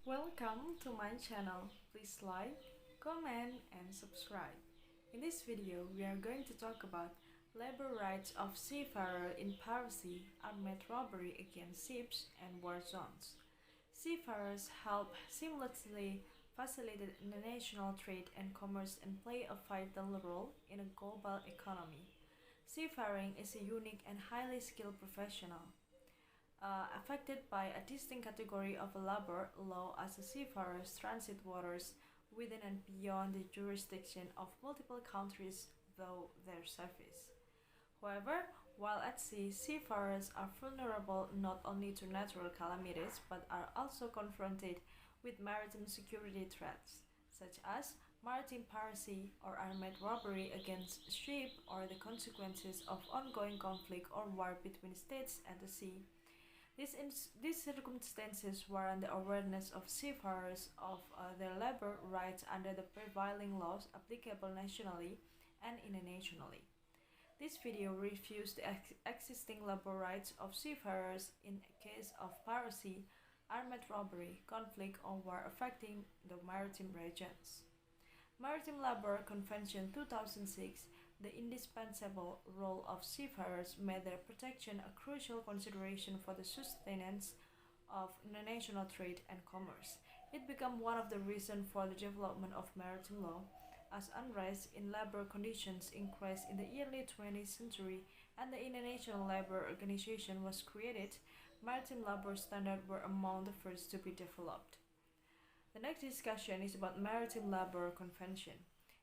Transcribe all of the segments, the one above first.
Welcome to my channel. Please like, comment, and subscribe. In this video, we are going to talk about labor rights of seafarer in piracy, armed robbery against ships, and war zones. Seafarers help seamlessly facilitate international trade and commerce and play a vital role in a global economy. Seafaring is a unique and highly skilled professional affected by a distinct category of labor law as seafarers transit waters within and beyond the jurisdiction of multiple countries through their service. However, while at sea, seafarers are vulnerable not only to natural calamities but are also confronted with maritime security threats, such as maritime piracy or armed robbery against ship or the consequences of ongoing conflict or war between states at the sea. These circumstances warrant the awareness of seafarers of their labor rights under the prevailing laws applicable nationally and internationally. This video reviews the existing labor rights of seafarers in case of piracy, armed robbery, conflict, or war affecting the maritime regions. Maritime Labour Convention 2006, the indispensable role of seafarers made their protection a crucial consideration for the sustenance of international trade and commerce. It became one of the reasons for the development of maritime law, as unrest in labor conditions increased in the early 20th century and the International Labour Organization was created. Maritime labour standards were among the first to be developed. The next discussion is about Maritime Labour Convention.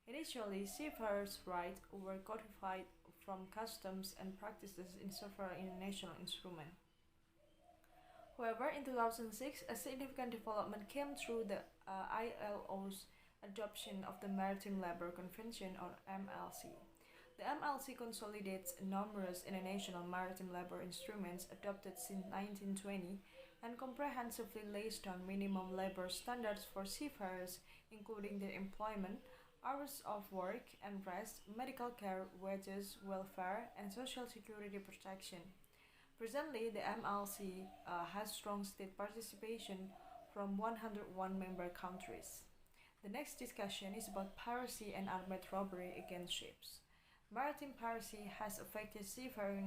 Initially, seafarers' rights were codified from customs and practices in several international instruments. However, in 2006, a significant development came through the ILO's adoption of the Maritime Labour Convention, or MLC. The MLC consolidates numerous international maritime labour instruments adopted since 1920 and comprehensively lays down minimum labour standards for seafarers, including their employment, hours of work and rest, medical care, wages, welfare, and social security protection. Presently, the MLC has strong state participation from 101 member countries. The next discussion is about piracy and armed robbery against ships. Maritime piracy has affected seafaring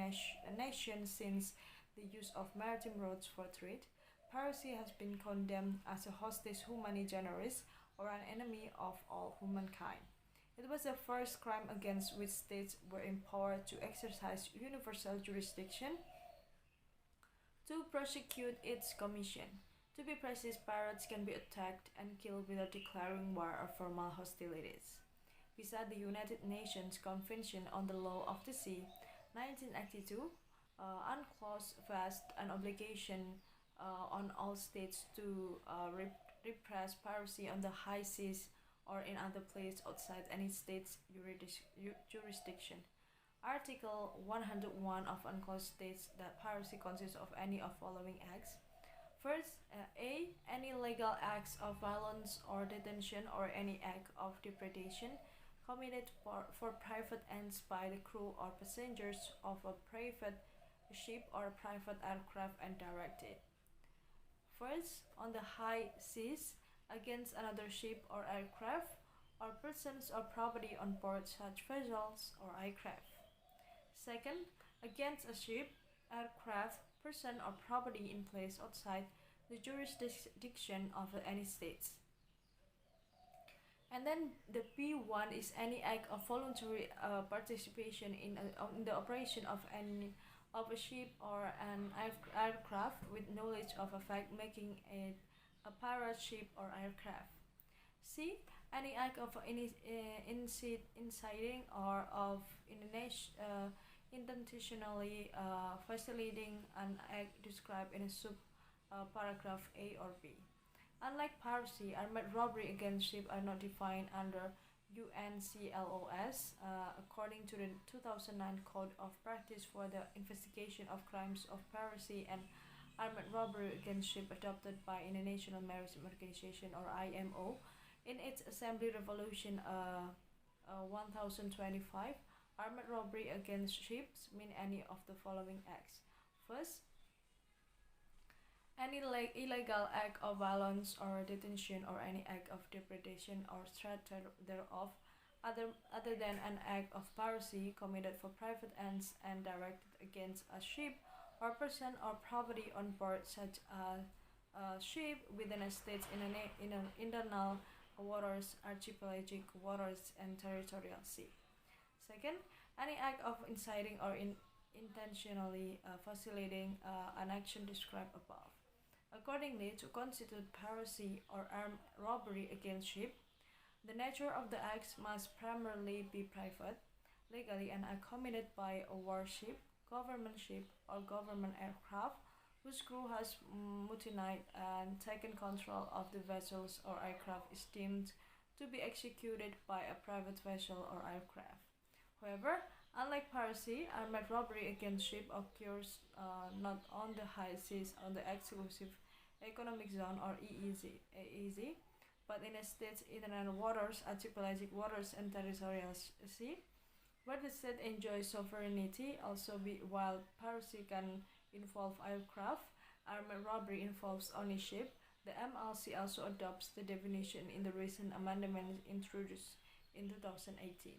nations since the use of maritime routes for trade. Piracy has been condemned as a hostis humani generis, or an enemy of all humankind. It was the first crime against which states were empowered to exercise universal jurisdiction to prosecute its commission. To be precise, pirates can be attacked and killed without declaring war or formal hostilities. Beside the United Nations Convention on the Law of the Sea, 1982, UNCLOS vested an obligation on all states to repress piracy on the high seas or in other places outside any state's jurisdiction. Article 101 of UNCLOS states that piracy consists of any of following acts. First, A. Any legal acts of violence or detention or any act of depredation committed for private ends by the crew or passengers of a private ship or private aircraft and directed. First, on the high seas, against another ship or aircraft, or persons or property on board such vessels or aircraft. Second, against a ship, aircraft, person or property in place outside the jurisdiction of any states. And then the P1 is any act of voluntary participation in the operation of a ship or an aircraft with knowledge of a fact making it a pirate ship or aircraft. C. Any act of inciting or of intentionally facilitating an act described in a paragraph A or B. Unlike piracy, armed robbery against ships are not defined under UNCLOS according to the 2009 Code of Practice for the Investigation of Crimes of Piracy and Armed Robbery against Ships adopted by International Maritime Organization, or IMO, in its Assembly Resolution 1025. Armed robbery against ships mean any of the following acts. First, Any illegal act of violence or detention or any act of depredation or threat thereof, other than an act of piracy committed for private ends and directed against a ship or person or property on board such as a ship within a state in an internal waters, archipelagic waters, and territorial sea. Second, any act of inciting or intentionally facilitating an action described above. Accordingly, to constitute piracy or armed robbery against ship, the nature of the acts must primarily be private, legally, and are committed by a warship, government ship, or government aircraft whose crew has mutinied and taken control of the vessels or aircraft is deemed to be executed by a private vessel or aircraft. However, unlike piracy, armed robbery against ship occurs not on the high seas on the exclusive economic zone or EEZ, but in a state's internal waters, archipelagic waters, and territorial sea, where the state enjoys sovereignty. While piracy can involve aircraft, armed robbery involves only ship. The MLC also adopts the definition in the recent amendment introduced in 2018.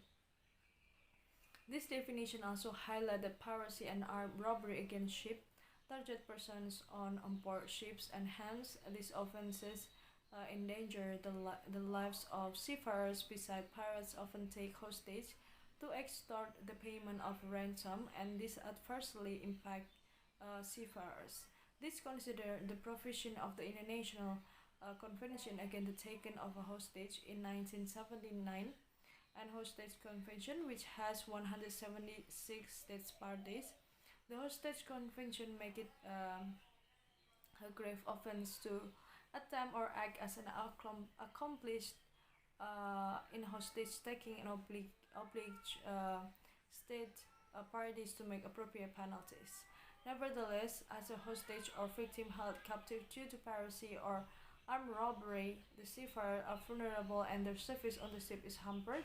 This definition also highlights that piracy and armed robbery against ship target persons on board ships, and hence these offenses endanger the lives of seafarers. Besides, pirates often take hostage to extort the payment of ransom, and this adversely impact seafarers. This consider the provision of the International Convention Against the Taking of a Hostage in 1979 and Hostage Convention, which has 176 states parties. The Hostage Convention make it a grave offense to attempt or act as an accomplished in hostage taking and oblige state parties to make appropriate penalties. Nevertheless, as a hostage or victim held captive due to piracy or armed robbery, the seafarers are vulnerable and their service on the ship is hampered.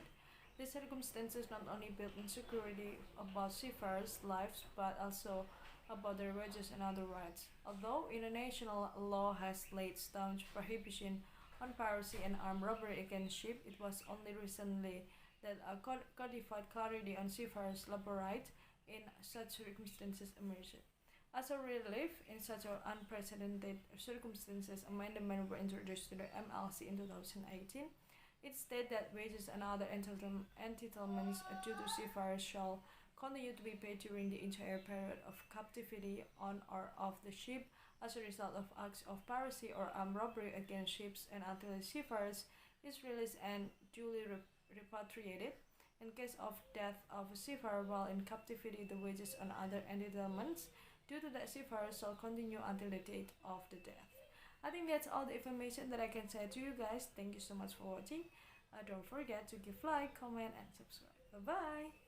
These circumstances not only build insecurity about seafarers' lives but also about their wages and other rights. Although international law has laid staunch prohibition on piracy and armed robbery against ships, it was only recently that a codified clarity on seafarers' labor rights in such circumstances emerged. As a relief in such unprecedented circumstances, amendments were introduced to the MLC in 2018. It states that wages and other entitlements due to seafarers shall continue to be paid during the entire period of captivity on or off the ship as a result of acts of piracy or armed robbery against ships, and until the seafarers is released and duly repatriated. In case of death of a seafarer while in captivity, the wages and other entitlements due to the seafarer shall continue until the date of the death. I think that's all the information that I can say to you guys. Thank you so much for watching. Don't forget to give like, comment, and subscribe. Bye bye.